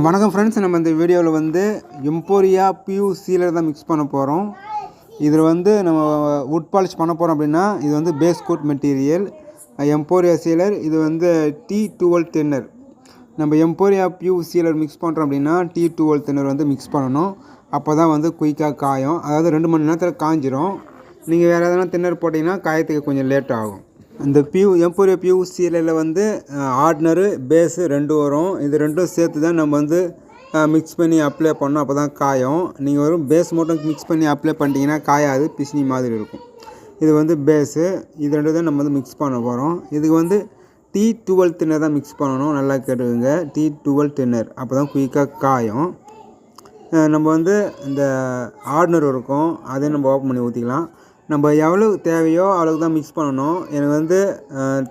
வணக்கம் ஃப்ரெண்ட்ஸ், நம்ம இந்த வீடியோவில் வந்து எம்போரியா பியூ சீலர் தான் மிக்ஸ் பண்ண போகிறோம். இதில் வந்து நம்ம வுட் பாலிஷ் பண்ண போகிறோம் அப்படின்னா இது வந்து பேஸ் கோட் மெட்டீரியல் எம்போரியா சீலர். இது வந்து T12 தின்னர். நம்ம எம்போரியா பியூ சீலர் மிக்ஸ் பண்ணுறோம் அப்படின்னா T12 தின்னர் வந்து மிக்ஸ் பண்ணணும். அப்போ தான் வந்து குயிக்காக காயும். அதாவது 2 மணி நேரத்தில் காஞ்சிரும். நீங்கள் வேறு எதனா தின்னர் போட்டிங்கன்னா காயத்துக்கு கொஞ்சம் லேட் ஆகும். இந்த எம்போரியா பியூ சீலரில் வந்து ஆர்டினரு பேஸு 2 வரும். இது 2ம் சேர்த்து தான் நம்ம வந்து மிக்ஸ் பண்ணி அப்ளை பண்ணோம். அப்போ தான் காயும். நீங்கள் வெறும் பேஸ் மட்டும் மிக்ஸ் பண்ணி அப்ளை பண்ணிட்டீங்கன்னா காயாது, பிசினி மாதிரி இருக்கும். இது வந்து பேஸு, இது 2 தான் நம்ம வந்து மிக்ஸ் பண்ண போகிறோம். இதுக்கு வந்து T12 தின்னர் தான் மிக்ஸ் பண்ணணும். நல்லா கேட்டுக்கோங்க, T12 தின்னர். அப்போ தான் குயிக்காக காயும். நம்ம வந்து இந்த ஆர்டினர் இருக்கும், அதையும் நம்ம ஓப்பன் பண்ணி ஊற்றிக்கலாம். நம்ம எவ்வளோ தேவையோ அவ்வளோக்கு தான் மிக்ஸ் பண்ணணும். எனக்கு வந்து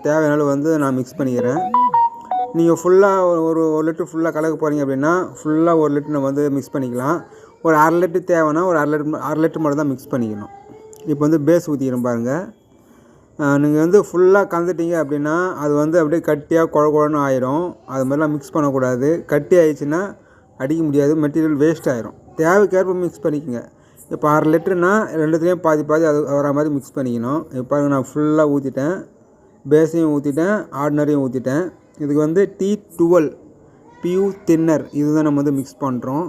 தேவையான வந்து நான் மிக்ஸ் பண்ணிக்கிறேன். நீங்கள் ஃபுல்லாக ஒரு லிட்டர் ஃபுல்லாக கலக்க போகிறீங்க அப்படின்னா ஃபுல்லாக 1 லிட்டர் நம்ம வந்து மிக்ஸ் பண்ணிக்கலாம். ஒரு 1/2 லிட்டர் தேவைன்னா ஒரு 1/2 லிட்டர் மட்டும் தான் மிக்ஸ் பண்ணிக்கணும். இப்போ வந்து பேஸ் ஊற்றிக்கிறோம் பாருங்கள். நீங்கள் வந்து ஃபுல்லாக கலந்துட்டீங்க அப்படின்னா அது வந்து அப்படியே கட்டியாக குழன்னு ஆயிரும். அது மாதிரிலாம் மிக்ஸ் பண்ணக்கூடாது. கட்டி ஆயிடுச்சுன்னா அடிக்க முடியாது, மெட்டீரியல் வேஸ்ட் ஆயிரும். தேவைக்கேற்ப மிக்ஸ் பண்ணிக்கோங்க. இப்போ 1/2 லிட்டருனா 2த்துலேயும் பாதி அது வர மாதிரி மிக்ஸ் பண்ணிக்கணும். இப்போ பாருங்கள், நான் ஃபுல்லாக ஊற்றிட்டேன். பேஸையும் ஊற்றிட்டேன், ஆர்டினரையும் ஊற்றிட்டேன். இதுக்கு வந்து T12 பியூ தின்னர் இதுதான் நம்ம வந்து மிக்ஸ் பண்ணுறோம்.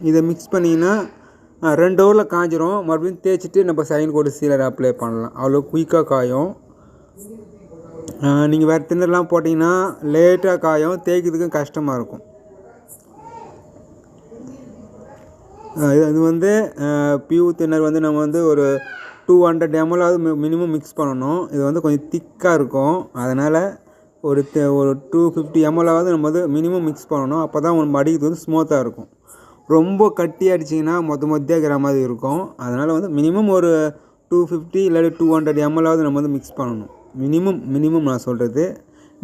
இதை மிக்ஸ் பண்ணிங்கன்னா 2 ஹவரில் காஞ்சிரும். மறுபடியும் தேய்ச்சிட்டு நம்ம சைன் கோட் சீலர் அப்ளை பண்ணலாம். அவ்வளோ குயிக்காக காயும். நீங்கள் வேறு தின்னர்லாம் போட்டிங்கன்னா லேட்டாக காயும், தேய்க்கிறதுக்கும் கஷ்டமாக இருக்கும். இது வந்து பியூ தின்னர் வந்து நம்ம வந்து ஒரு 200 ml மினிமம் மிக்ஸ் பண்ணணும். இது வந்து கொஞ்சம் திக்காக இருக்கும். அதனால் ஒரு 250 ml நம்ம வந்து மினிமம் மிக்ஸ் பண்ணணும். அப்போ தான் நம்ம அடிக்கிறது வந்து ஸ்மூத்தாக இருக்கும். ரொம்ப கட்டி அடிச்சிங்கன்னா மொத்தமாக இருக்கிற மாதிரி இருக்கும். அதனால் வந்து மினிமம் ஒரு 250 இல்லாட்டி 200 ml நம்ம வந்து மிக்ஸ் பண்ணணும். மினிமம் நான் சொல்கிறது.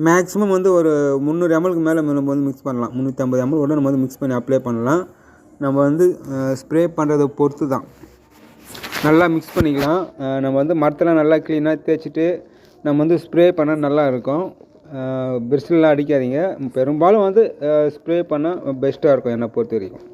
மேக்ஸிமம் வந்து ஒரு 300 ml மேலே நம்ம வந்து மிக்ஸ் பண்ணலாம். 350 ml கூட நம்ம வந்து மிக்ஸ் பண்ணி அப்ளை பண்ணலாம். நம்ம வந்து ஸ்ப்ரே பண்ணுறதை பொறுத்து தான். நல்லா மிக்ஸ் பண்ணிக்கலாம். நம்ம வந்து மரத்தெல்லாம் நல்லா க்ளீனாக தேய்ச்சிட்டு நம்ம வந்து ஸ்ப்ரே பண்ணால் நல்லா இருக்கும். பிரிஸ்லாம் அடிக்காதீங்க. பெரும்பாலும் வந்து ஸ்ப்ரே பண்ணால் பெஸ்ட்டாக இருக்கும் என்னை பொறுத்த வரைக்கும்.